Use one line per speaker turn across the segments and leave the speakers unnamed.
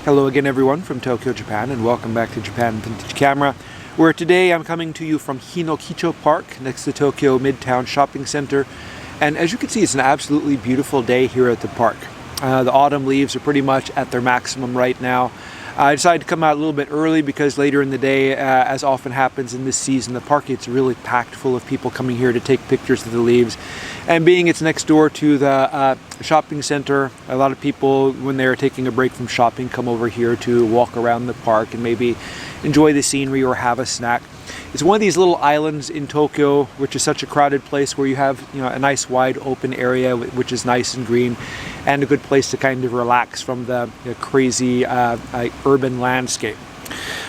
Hello again everyone from Tokyo, Japan, and welcome back to Japan Vintage Camera, where today I'm coming to you from Hinokicho Park next to Tokyo Midtown Shopping Center. And as you can see, it's an absolutely beautiful day here at the park. The autumn leaves are pretty much at their maximum right now. I decided to come out a little bit early because later in the day, as often happens in this season, the park gets really packed full of people coming here to take pictures of the leaves. And being it's next door to the shopping center, a lot of people, when they're taking a break from shopping, come over here to walk around the park and maybe enjoy the scenery or have a snack. It's one of these little islands in Tokyo, which is such a crowded place where you have, a nice wide open area which is nice and green, and a good place to kind of relax from the crazy urban landscape.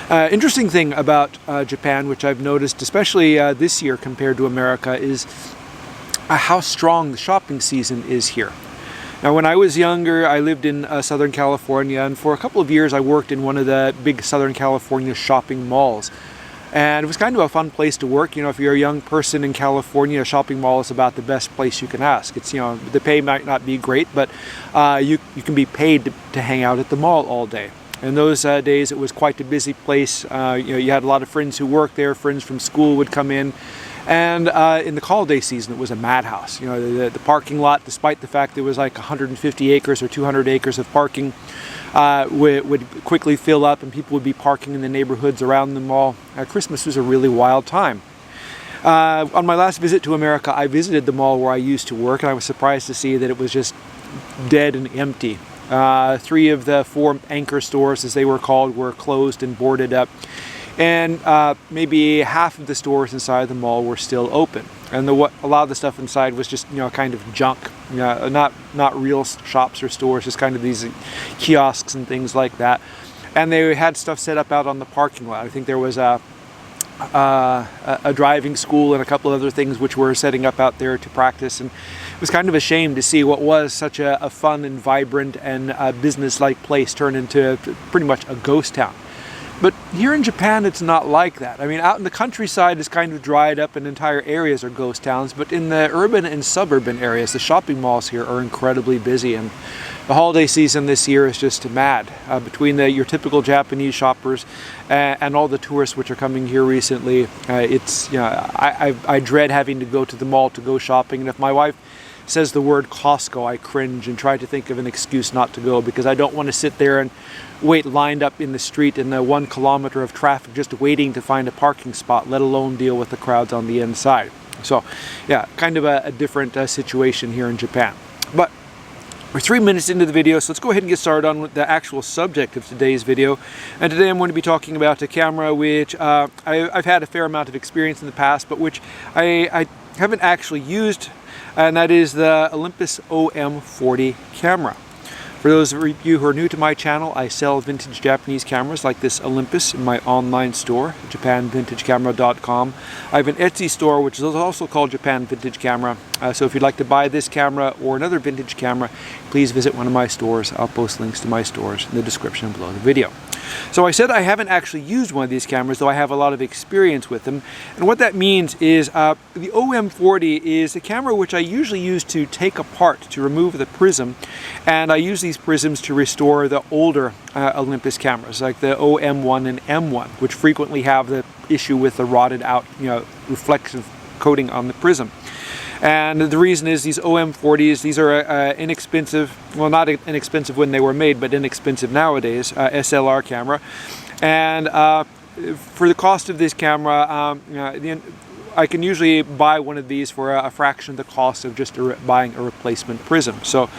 Interesting thing about Japan, which I've noticed, especially this year compared to America, is how strong the shopping season is here. Now, when I was younger, I lived in Southern California, and for a couple of years I worked in one of the big Southern California shopping malls. And it was kind of a fun place to work. If you're a young person in California, a shopping mall is about the best place you can ask. It's, the pay might not be great, but you can be paid to hang out at the mall all day. In those days, it was quite a busy place. You had a lot of friends who worked there. Friends from school would come in. And in the holiday season, it was a madhouse. The parking lot, despite the fact there was like 150 acres or 200 acres of parking, would quickly fill up and people would be parking in the neighborhoods around the mall. Christmas was a really wild time. On my last visit to America, I visited the mall where I used to work, and I was surprised to see that it was just dead and empty. 3 of the 4 anchor stores, as they were called, were closed and boarded up. And maybe half of the stores inside the mall were still open. And a lot of the stuff inside was just, kind of junk. Not real shops or stores, just kind of these kiosks and things like that. And they had stuff set up out on the parking lot. I think there was a driving school and a couple other things which were setting up out there to practice. And it was kind of a shame to see what was such a fun and vibrant and business-like place turn into pretty much a ghost town. But here in Japan, it's not like that. I mean, out in the countryside, it's kind of dried up and entire areas are ghost towns. But in the urban and suburban areas, the shopping malls here are incredibly busy. And the holiday season this year is just mad. Between your typical Japanese shoppers and all the tourists which are coming here recently, I dread having to go to the mall to go shopping. And if my wife says the word Costco, I cringe and try to think of an excuse not to go, because I don't want to sit there and wait lined up in the street in the 1 kilometer of traffic just waiting to find a parking spot, let alone deal with the crowds on the inside. So yeah, kind of a different situation here in Japan. But we're 3 minutes into the video, so let's go ahead and get started on the actual subject of today's video. And today I'm going to be talking about a camera which I've had a fair amount of experience in the past, but which I haven't actually used, and that is the Olympus OM40 camera. For those of you who are new to my channel, I sell vintage Japanese cameras like this Olympus in my online store, japanvintagecamera.com. I have an Etsy store which is also called Japan Vintage Camera. So if you'd like to buy this camera or another vintage camera, please visit one of my stores. I'll post links to my stores in the description below the video. So I said I haven't actually used one of these cameras, though I have a lot of experience with them. And what that means is the OM40 is a camera which I usually use to take apart, to remove the prism. And I use these prisms to restore the older Olympus cameras, like the OM1 and M1, which frequently have the issue with the rotted out, reflective coating on the prism. And the reason is these OM40s, these are inexpensive, well, not inexpensive when they were made, but inexpensive nowadays, SLR camera. And for the cost of this camera, I can usually buy one of these for a fraction of the cost of just buying a replacement prism. So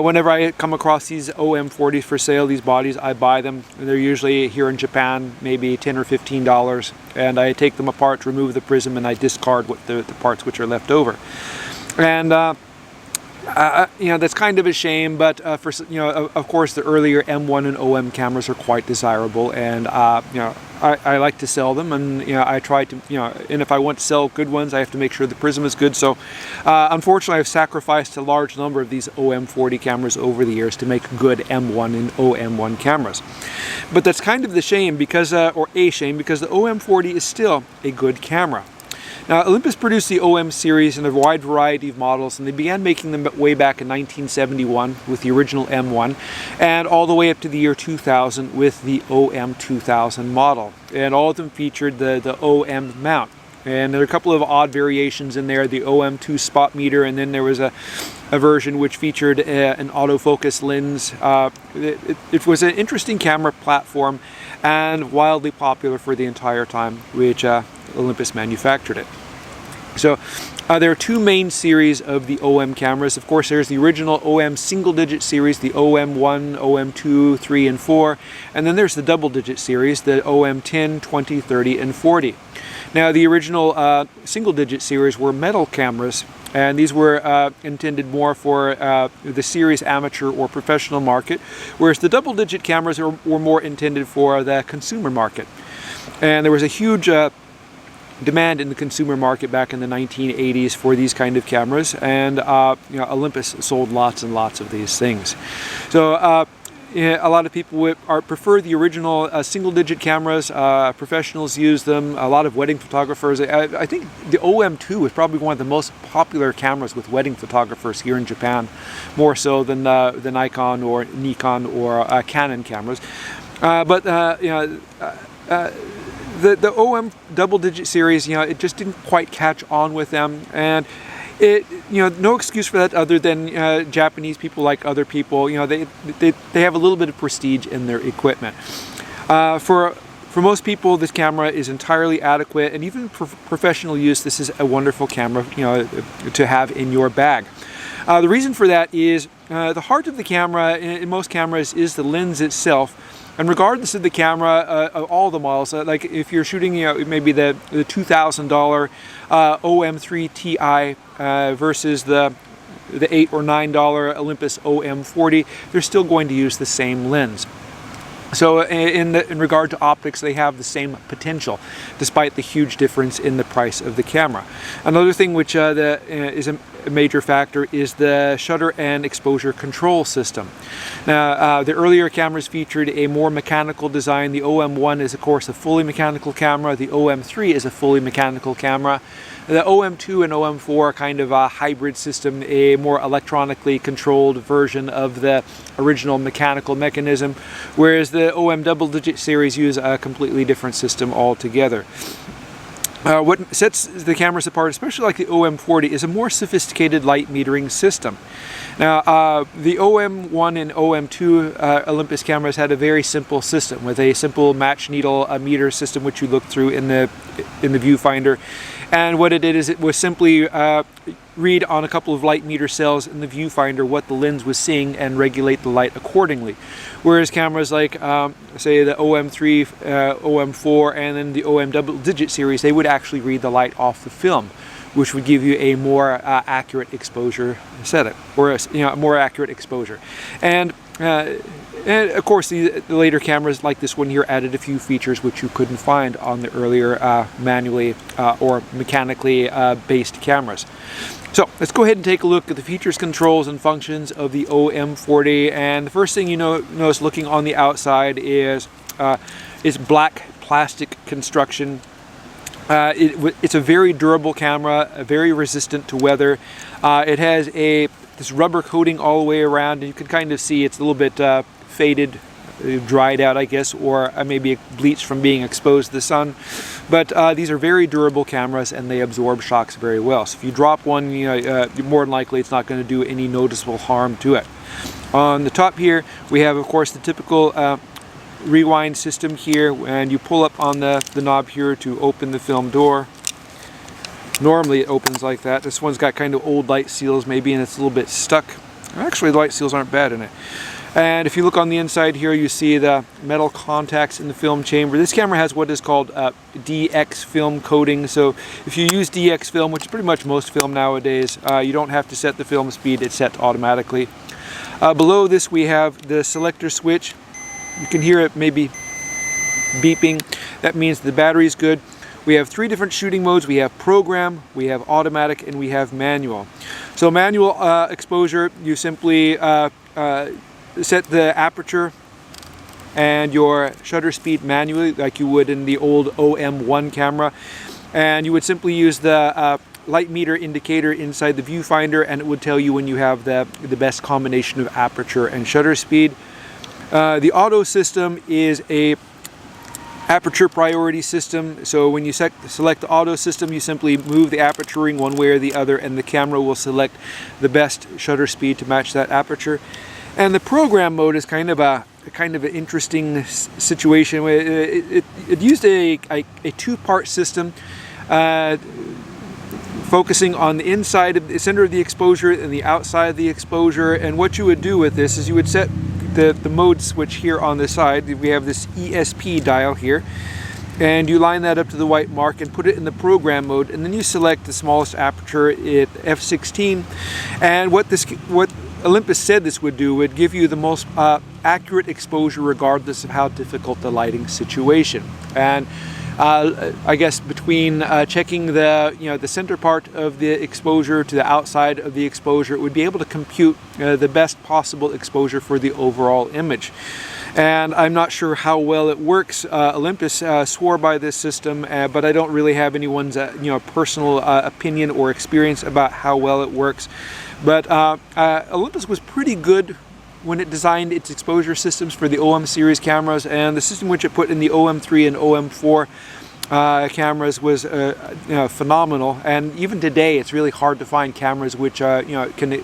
whenever I come across these OM40s for sale, these bodies, I buy them. They're usually here in Japan, maybe $10 or $15, and I take them apart, remove the prism, and I discard the parts which are left over. And that's kind of a shame, but of course, the earlier M1 and OM cameras are quite desirable, and I like to sell them, and I try to, and if I want to sell good ones, I have to make sure the prism is good. So unfortunately, I've sacrificed a large number of these OM40 cameras over the years to make good M1 and OM1 cameras. But that's kind of the shame, because the OM40 is still a good camera. Now, Olympus produced the OM series in a wide variety of models, and they began making them way back in 1971 with the original M1, and all the way up to the year 2000 with the OM2000 model. And all of them featured the OM mount. And there are a couple of odd variations in there, the OM2 spot meter, and then there was a version which featured an autofocus lens. It was an interesting camera platform and wildly popular for the entire time which Olympus manufactured it. So there are two main series of the OM cameras. Of course, there's the original OM single-digit series, the OM1, OM2, 3, and 4, and then there's the double-digit series, the OM10, 20, 30, and 40. Now, the original single-digit series were metal cameras, and these were intended more for the serious amateur or professional market, whereas the double-digit cameras were more intended for the consumer market. And there was a huge demand in the consumer market back in the 1980s for these kind of cameras, and Olympus sold lots and lots of these things. So a lot of people prefer the original single-digit cameras. Professionals use them. A lot of wedding photographers. I think the OM2 is probably one of the most popular cameras with wedding photographers here in Japan, more so than the Nikon or Nikon or Canon cameras. The OM double-digit series, it just didn't quite catch on with them, and no excuse for that other than Japanese people, like other people, they have a little bit of prestige in their equipment. For most people, this camera is entirely adequate, and even for professional use, this is a wonderful camera, to have in your bag. The reason for that is the heart of the camera in most cameras is the lens itself. And regardless of the camera, all the models, like if you're shooting, maybe the $2,000 OM3 Ti versus the $8 or $9 Olympus OM40, they're still going to use the same lens. So in regard to optics, they have the same potential, despite the huge difference in the price of the camera. Another thing which is a major factor is the shutter and exposure control system. Now, the earlier cameras featured a more mechanical design. The OM1 is, of course, a fully mechanical camera. The OM3 is a fully mechanical camera. The OM2 and OM4 are kind of a hybrid system, a more electronically controlled version of the original mechanical mechanism, whereas the OM double-digit series use a completely different system altogether. What sets the cameras apart, especially like the OM40, is a more sophisticated light metering system. Now, the OM1 and OM2 Olympus cameras had a very simple system with a simple match needle meter system, which you look through in the viewfinder. And what it did is it was simply read on a couple of light meter cells in the viewfinder what the lens was seeing and regulate the light accordingly. Whereas cameras like, say, the OM3, OM4, and then the OM double-digit series, they would actually read the light off the film, which would give you a more accurate exposure setup, or a more accurate exposure. And of course, the later cameras like this one here added a few features which you couldn't find on the earlier manually or mechanically based cameras. So let's go ahead and take a look at the features, controls, and functions of the OM40. And the first thing you notice looking on the outside is black plastic construction. It's a very durable camera, very resistant to weather. It has this rubber coating all the way around, and you can kind of see it's a little bit faded, dried out, I guess, or maybe bleached from being exposed to the sun. But these are very durable cameras, and they absorb shocks very well. So if you drop one, more than likely it's not going to do any noticeable harm to it. On the top here, we have, of course, the typical rewind system here, and you pull up on the knob here to open the film door. Normally it opens like that. This one's got kind of old light seals maybe, and it's a little bit stuck. Actually, the light seals aren't bad in it. And if you look on the inside here, you see the metal contacts in the film chamber. This camera has what is called DX film coating. So if you use DX film, which is pretty much most film nowadays, you don't have to set the film speed, it's set automatically. Below this we have the selector switch. You can hear it maybe beeping. That means the battery is good. We have three different shooting modes. We have program, we have automatic, and we have manual. So manual exposure, you simply set the aperture and your shutter speed manually like you would in the old OM1 camera. and you would simply use the light meter indicator inside the viewfinder, and it would tell you when you have the best combination of aperture and shutter speed. The auto system is a aperture priority system, so when you select the auto system, you simply move the aperture ring one way or the other, and the camera will select the best shutter speed to match that aperture. And the program mode is kind of an interesting situation. It used a two-part system, focusing on the inside of the center of the exposure and the outside of the exposure. And what you would do with this is you would set the mode switch here on the side. We have this ESP dial here, and you line that up to the white mark and put it in the program mode, and then you select the smallest aperture at f/16. And what Olympus said this would do would give you the most accurate exposure regardless of how difficult the lighting situation. And I guess between checking the center part of the exposure to the outside of the exposure, it would be able to compute the best possible exposure for the overall image. And I'm not sure how well it works. Olympus swore by this system, but I don't really have anyone's personal opinion or experience about how well it works. But Olympus was pretty good when it designed its exposure systems for the OM series cameras, and the system which it put in the OM3 and OM4 cameras was phenomenal. And even today, it's really hard to find cameras which can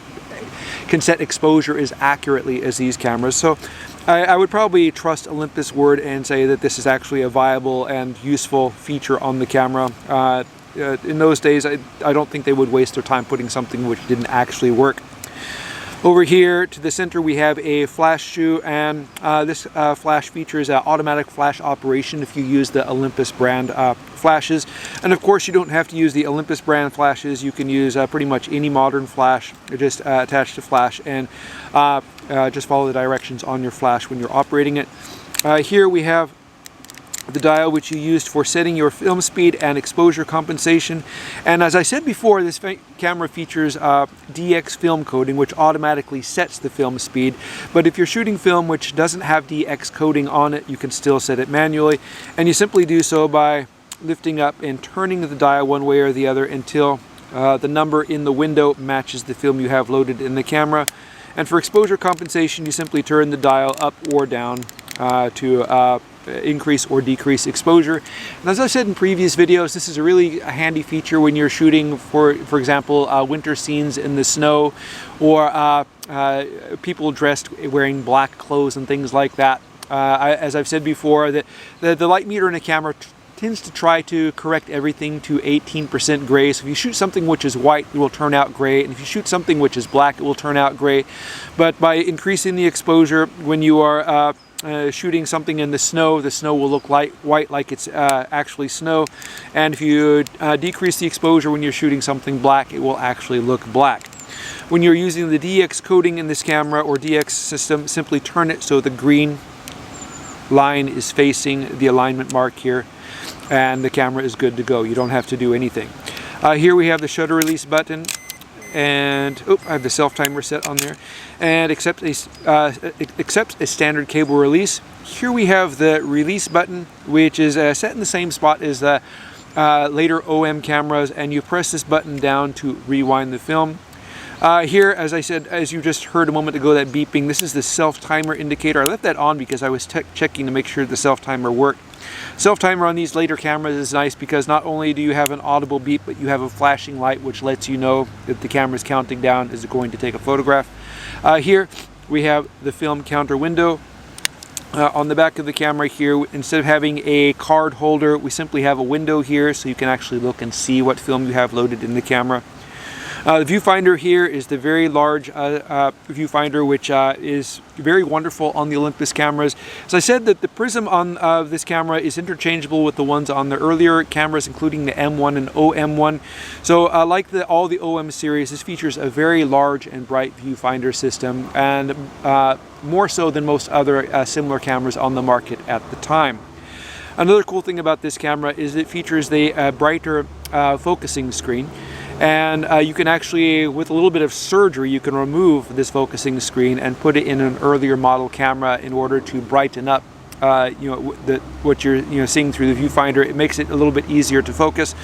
set exposure as accurately as these cameras. So I would probably trust Olympus' word and say that this is actually a viable and useful feature on the camera. In those days, I don't think they would waste their time putting something which didn't actually work. Over here to the center we have a flash shoe, and this flash features automatic flash operation if you use the Olympus brand flashes. And of course you don't have to use the Olympus brand flashes. You can use pretty much any modern flash, just attach to flash, and just follow the directions on your flash when you're operating it. Here we have the dial which you used for setting your film speed and exposure compensation. And as I said before, this camera features DX film coding, which automatically sets the film speed. But if you're shooting film which doesn't have DX coding on it, you can still set it manually. And you simply do so by lifting up and turning the dial one way or the other until the number in the window matches the film you have loaded in the camera. And for exposure compensation, you simply turn the dial up or down to increase or decrease exposure. And as I said in previous videos, this is a really handy feature when you're shooting, for example, winter scenes in the snow, or people dressed wearing black clothes and things like that. As I've said before, the light meter in a camera tends to try to correct everything to 18% gray. So if you shoot something which is white, it will turn out gray, and if you shoot something which is black, it will turn out gray. But by increasing the exposure, when you are shooting something in the snow will look white like it's actually snow. And if you decrease the exposure when you're shooting something black, it will actually look black. When you're using the DX coding in this camera or DX system, simply turn it so the green line is facing the alignment mark here, and the camera is good to go. You don't have to do anything. Here we have the shutter release button, and I have the self timer set on there, and accepts a standard cable release. Here we have the release button, which is set in the same spot as the later OM cameras, and you press this button down to rewind the film. Here, as I said, as you just heard a moment ago, that beeping, this is the self timer indicator. I left that on because I was checking to make sure the self timer worked. Self timer on these later cameras is nice because not only do you have an audible beep, but you have a flashing light which lets you know that the camera is counting down, is going to take a photograph. Here we have the film counter window. On the back of the camera here, instead of having a card holder, we simply have a window here so you can actually look and see what film you have loaded in the camera. The viewfinder here is the very large viewfinder, which is very wonderful on the Olympus cameras. As I said, that the prism on this camera is interchangeable with the ones on the earlier cameras, including the M1 and OM1. So like all the OM series, this features a very large and bright viewfinder system, and more so than most other similar cameras on the market at the time. Another cool thing about this camera is it features the brighter focusing screen. And you can actually, with a little bit of surgery, you can remove this focusing screen and put it in an earlier model camera in order to brighten up what you're seeing through the viewfinder. It makes it a little bit easier to focus.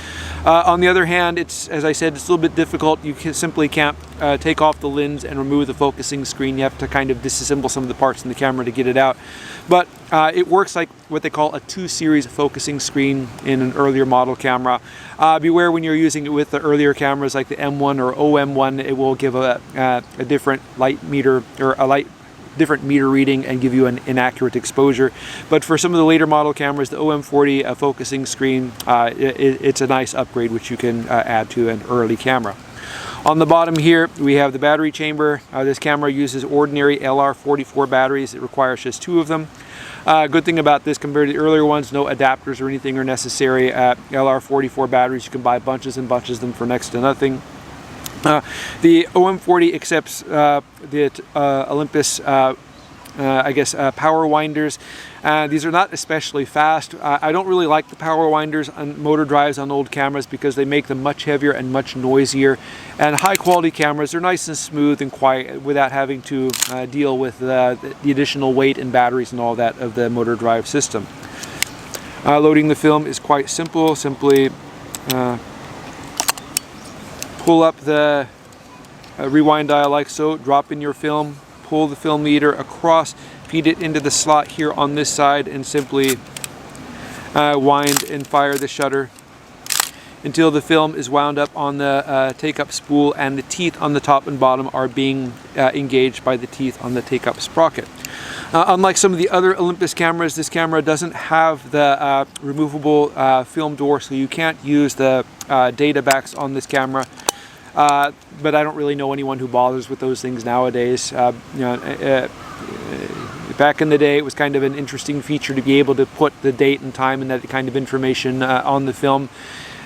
On the other hand, it's, as I said, it's a little bit difficult. You simply can't take off the lens and remove the focusing screen. You have to kind of disassemble some of the parts in the camera to get it out. But it works like what they call a 2-series focusing screen in an earlier model camera. Beware when you're using it with the earlier cameras like the M1 or OM1, it will give a different light meter, or a different meter reading, and give you an inaccurate exposure. But for some of the later model cameras, the OM40 focusing screen, it's a nice upgrade which you can add to an early camera. On the bottom here, we have the battery chamber. This camera uses ordinary LR44 batteries. It requires just 2 of them. Good thing about this compared to the earlier ones, no adapters or anything are necessary. LR44 batteries, you can buy bunches and bunches of them for next to nothing. The OM40 accepts the Olympus power winders. These are not especially fast. I don't really like the power winders on motor drives on old cameras because they make them much heavier and much noisier. And high quality cameras, they're nice and smooth and quiet without having to deal with the additional weight and batteries and all that of the motor drive system. Loading the film is quite simple. Simply pull up the rewind dial like so, drop in your film, pull the film meter across, feed it into the slot here on this side, and simply wind and fire the shutter until the film is wound up on the take-up spool and the teeth on the top and bottom are being engaged by the teeth on the take-up sprocket. Unlike some of the other Olympus cameras, this camera doesn't have the removable film door, so you can't use the data backs on this camera. But I don't really know anyone who bothers with those things nowadays. Back in the day, it was kind of an interesting feature to be able to put the date and time and that kind of information on the film.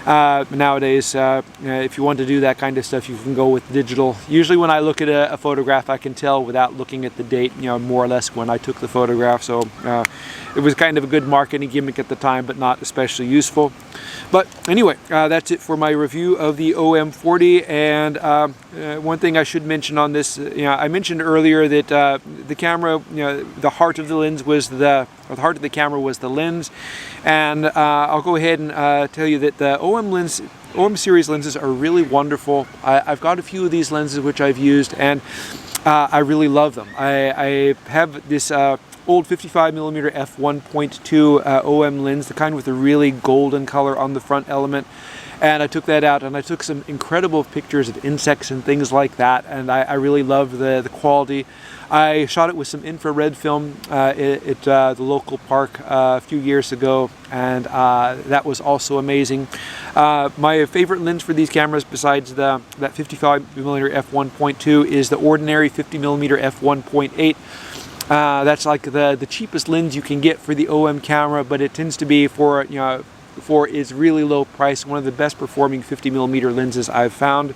Nowadays, if you want to do that kind of stuff, you can go with digital. Usually when I look at a photograph, I can tell without looking at the date, more or less when I took the photograph. So it was kind of a good marketing gimmick at the time, but not especially useful. But anyway, that's it for my review of the OM40. And one thing I should mention on this, I mentioned earlier that the camera, the heart of the lens was the heart of the camera was the lens. And I'll go ahead and tell you that the OM series lenses are really wonderful. I've got a few of these lenses which I've used, and I really love them. I have this old 55mm f1.2 OM lens, the kind with a really golden color on the front element. And I took that out and I took some incredible pictures of insects and things like that, and I really love the quality. I shot it with some infrared film at the local park a few years ago, and that was also amazing. My favorite lens for these cameras, besides that 55mm f1.2, is the ordinary 50mm f1.8. That's like the cheapest lens you can get for the OM camera, but it tends to be for its really low price, one of the best performing 50mm lenses I've found.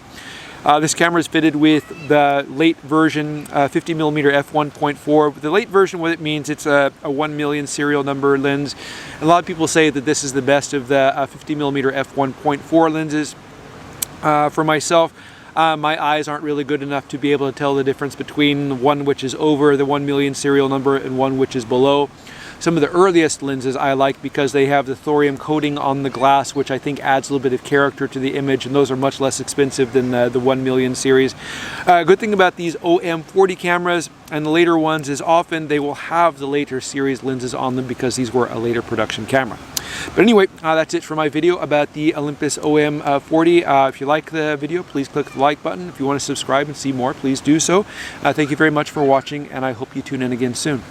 This camera is fitted with the late version 50mm f1.4. The late version, what it means, it's a 1 million serial number lens. A lot of people say that this is the best of the 50mm f1.4 lenses. For myself, my eyes aren't really good enough to be able to tell the difference between one which is over the 1 million serial number and one which is below. Some of the earliest lenses I like because they have the thorium coating on the glass, which I think adds a little bit of character to the image, and those are much less expensive than the 1 million series. Good thing about these OM40 cameras and the later ones is often they will have the later series lenses on them because these were a later production camera. But anyway, that's it for my video about the Olympus OM40. If you like the video, please click the like button. If you want to subscribe and see more, please do so. Thank you very much for watching, and I hope you tune in again soon.